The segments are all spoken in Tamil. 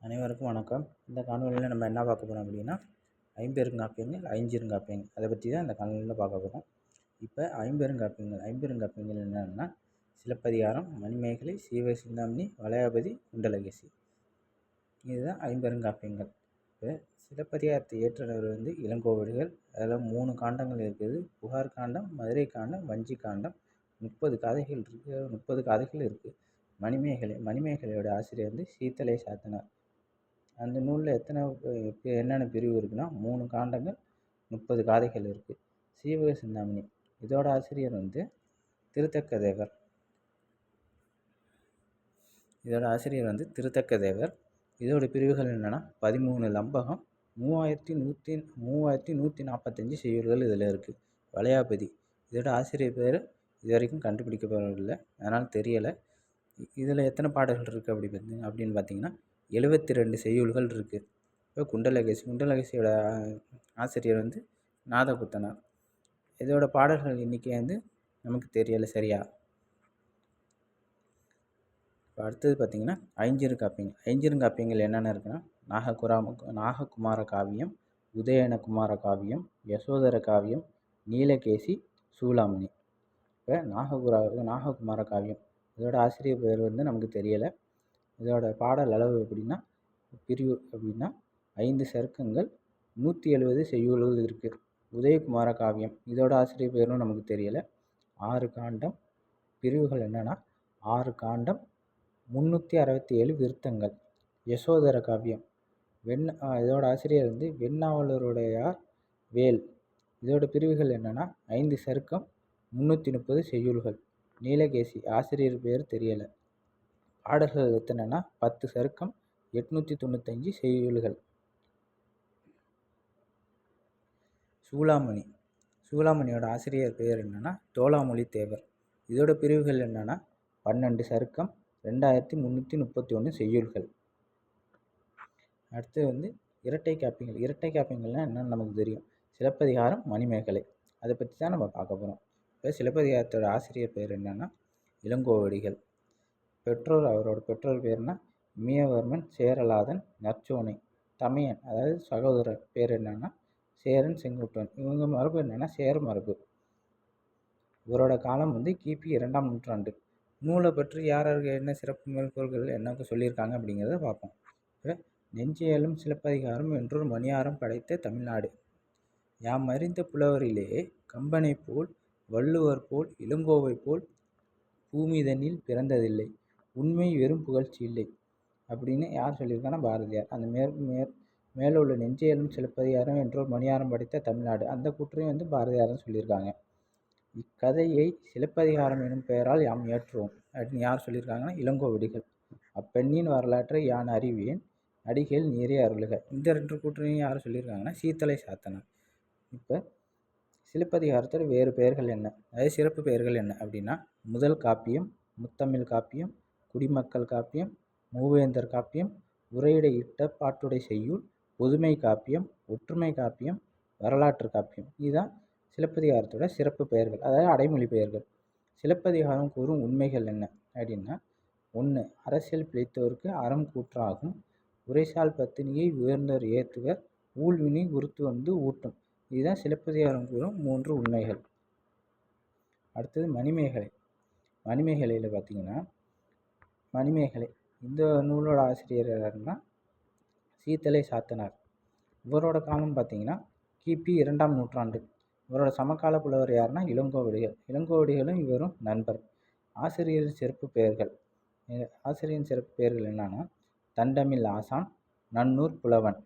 அனைவருக்கும் வணக்கம். இந்த காணொலியில் நம்ம என்ன பார்க்க போகிறோம் அப்படின்னா, ஐம்பெருங்காப்பியங்கள், ஐஞ்சிறுகாப்பியங்கள் அதை பற்றி தான் இந்த காணொலியில் பார்க்க போகிறோம். இப்போ ஐம்பெருங்காப்பியங்கள் என்னென்னா சிலப்பதிகாரம், மணிமேகலை, சீவகசிந்தாமணி, வளையாபதி, குண்டலகேசி. இதுதான் ஐம்பெருங்காப்பியங்கள். இப்போ சிலப்பதிகாரத்தை இயற்றினவர் இளங்கோவடிகள். அதில் 3 காண்டங்கள் இருக்குது. புகார் காண்டம், மதுரை காண்டம், வஞ்சி காண்டம். 30 கதைகள் இருக்குது. 30 கதைகள் இருக்குது. மணிமேகலையோட ஆசிரியர் சீத்தலை சாத்தனார். அந்த நூலில் என்னென்ன பிரிவு இருக்குன்னா 3 காண்டங்கள், 30 காதைகள் இருக்குது. சீவக சிந்தாமணி இதோட ஆசிரியர் திருத்தக்க தேவர். இதோட பிரிவுகள் என்னென்னா 13 லம்பகம், 3145 செய்யுள்கள் இதில் இருக்குது. வளையாபதி இதோட ஆசிரியர் பேர் இது வரைக்கும் கண்டுபிடிக்கப்படவில்லை, அதனால் தெரியலை. இதில் எத்தனை பாடல்கள் இருக்குது அப்படின்னு பார்த்தீங்கன்னா 72 செய்யுள்கள் இருக்குது. இப்போ குண்டலகேசியோட ஆசிரியர் நாதகுத்தனார். இதோட பாடல்கள் எண்ணிக்கை நமக்கு தெரியலை சரியா. இப்போ அடுத்தது பார்த்திங்கன்னா ஐஞ்சிறுகாப்பியங்கள் என்னென்ன இருக்குன்னா நாககுமார காவியம், உதயன குமார காவியம், யசோதர காவியம், நீலகேசி, சூளாமணி. இப்போ நாககுமார காவியம் இதோட ஆசிரியர் பேர் நமக்கு தெரியலை. இதோட பாடல் அளவு எப்படின்னா பிரிவு அப்படின்னா 5 சருக்கங்கள், 170 செய்யுள்கள் இருக்குது. உதயகுமார காவியம் இதோட ஆசிரியர் பேரும் நமக்கு தெரியலை. 6 காண்டம். பிரிவுகள் என்னென்னா 6 காண்டம், 367 விருத்தங்கள். யசோதர காவியம் இதோட ஆசிரியர் வெண்ணாவலருடையார் வேல். இதோட பிரிவுகள் என்னென்னா 5 சருக்கம், 330 செய்யுள்கள். நீலகேசி ஆசிரியர் பேர் தெரியலை. பாடல்கள் எத்தனைன்னா 10 சருக்கம், 895 செய்யுள்கள். சூளாமணியோட ஆசிரியர் பெயர் என்னென்னா தோலாமொழி தேவர். இதோட பிரிவுகள் என்னென்னா 12 சருக்கம், 2331 செய்யுள்கள். அடுத்து இரட்டை காப்பியங்கள்னால் என்னென்னு நமக்கு தெரியும். சிலப்பதிகாரம், மணிமேகலை அதை பற்றி தான் நம்ம பார்க்க போகிறோம். இப்போ சிலப்பதிகாரத்தோட ஆசிரியர் பெயர் என்னென்னா இளங்கோவடிகள். அவரோட பெற்றோர் பேர்னா இமயவர்மன், சேரலாதன், நற்சோனை. தமையன் அதாவது சகோதரர் பேர் என்னன்னா சேரன், செங்குட்டுவன். இவங்க மரபு என்னன்னா சேர மரபு. இவரோட காலம் கிபி 2ஆம் நூற்றாண்டு. நூலை பற்றி யாருக்கு என்ன சிறப்பு மேற்கோள்கள் என்ன சொல்லியிருக்காங்க அப்படிங்கிறத பார்ப்போம். இப்போ நெஞ்சேலும் சிலப்பதிகாரம் என்றொரு மணியாரம் படைத்த தமிழ்நாடு. யாம் அறிந்த புலவரிலே கம்பனை போல், வள்ளுவர் போல், இளங்கோவை போல் பூமிதனில் பிறந்ததில்லை, உண்மை வெறும் புகழ்ச்சி இல்லை அப்படின்னு யார் சொல்லியிருக்காங்கன்னா பாரதியார். அந்த மேலே உள்ள நெஞ்சேலும் சிலப்பதிகாரம் என்றொரு மணியாரம் படைத்த தமிழ்நாடு அந்த கூற்றையும் பாரதியார்னு சொல்லியிருக்காங்க. இக்கதையை சிலப்பதிகாரம் எனும் பெயரால் யாம் ஏற்றுவோம் அப்படின்னு யார் சொல்லியிருக்காங்கன்னா இளங்கோவடிகள். அப்பெண்ணின் வரலாற்றை யான் அறிவேன், அடிகள் நீரே அருளுக. இந்த 2 கூற்றையும் யார் சொல்லியிருக்காங்கன்னா சீத்தலை சாத்தனார். இப்போ சிலப்பதிகாரத்தோட வேறு பெயர்கள் என்ன, அதாவது சிறப்பு பெயர்கள் என்ன அப்படின்னா முதல் காப்பியம், முத்தமிழ் காப்பியம், குடிமக்கள் காப்பியம், மூவேந்தர் காப்பியம், உரையிடையிட்ட பாட்டுடை செய்யுள், பொதுமை காப்பியம், ஒற்றுமை காப்பியம், வரலாற்று காப்பியம். இதுதான் சிலப்பதிகாரத்தோட சிறப்பு பெயர்கள், அதாவது அடைமொழி பெயர்கள். சிலப்பதிகாரம் கூறும் உண்மைகள் என்ன அப்படின்னா 1. அரசியல் பிழைத்தோருக்கு அறம் கூற்றாகும், உரைசால் பத்தினியை உயர்ந்தோர் ஏத்துவர், ஊழ்வினை உறுத்து ஊட்டும். இதுதான் சிலப்பதிகாரம் கூறும் 3 உண்மைகள். அடுத்தது மணிமேகலையில் பார்த்தீங்கன்னா மணிமேகலை இந்த நூலோட ஆசிரியர் யாருன்னா சீத்தலை சாத்தனார். இவரோட காலம் பார்த்தீங்கன்னா கிபி 2ஆம் நூற்றாண்டு. இவரோட சமகால புலவர் யாருன்னா இளங்கோவடிகளும் இவரும் நண்பர். ஆசிரியரின் சிறப்பு பெயர்கள் என்னன்னா தண்டமில் ஆசான், நன்னூர் புலவன்.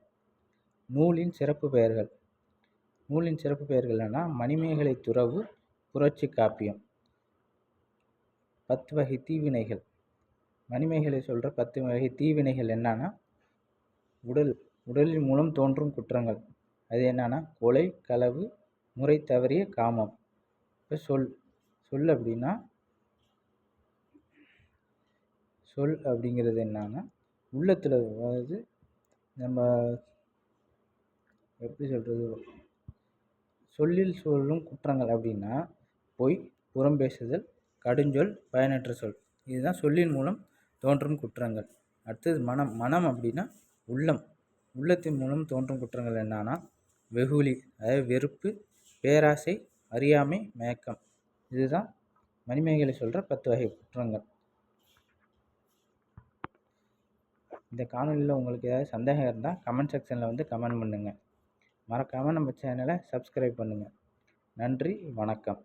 நூலின் சிறப்பு பெயர்கள் என்னன்னா மணிமேகலை துறவு, புரட்சி காப்பியம். 10 வகை தீவினைகள். மணிமேகலை சொல்கிற 10 வகை தீவினைகள் என்னன்னா உடலின் மூலம் தோன்றும் குற்றங்கள். அது என்னன்னா கொலை, களவு, முறை தவறிய காமம். இப்போ சொல் அப்படிங்கிறது என்னன்னா உள்ளத்தில், அதாவது நம்ம எப்படி சொல்கிறது, சொல்லில் சொல்லும் குற்றங்கள் அப்படின்னா பொய், புறம் பேசுதல், கடுஞ்சொல், பயனற்ற சொல். இதுதான் சொல்லின் மூலம் தோன்றும் குற்றங்கள். அடுத்தது மனம் அப்படின்னா உள்ளத்தின் மூலம் தோன்றும் குற்றங்கள் என்னன்னா வெகுளி, அதாவது வெறுப்பு, பேராசை, அறியாமை, மயக்கம். இதுதான் மணிமேகலை சொல்கிற 10 வகை குற்றங்கள். இந்த காணொலியில் உங்களுக்கு ஏதாவது சந்தேகம் இருந்தால் கமெண்ட் செக்ஷனில் வந்து கமெண்ட் பண்ணுங்கள். மறக்காமல் நம்ம சேனலை சப்ஸ்கிரைப் பண்ணுங்கள். நன்றி, வணக்கம்.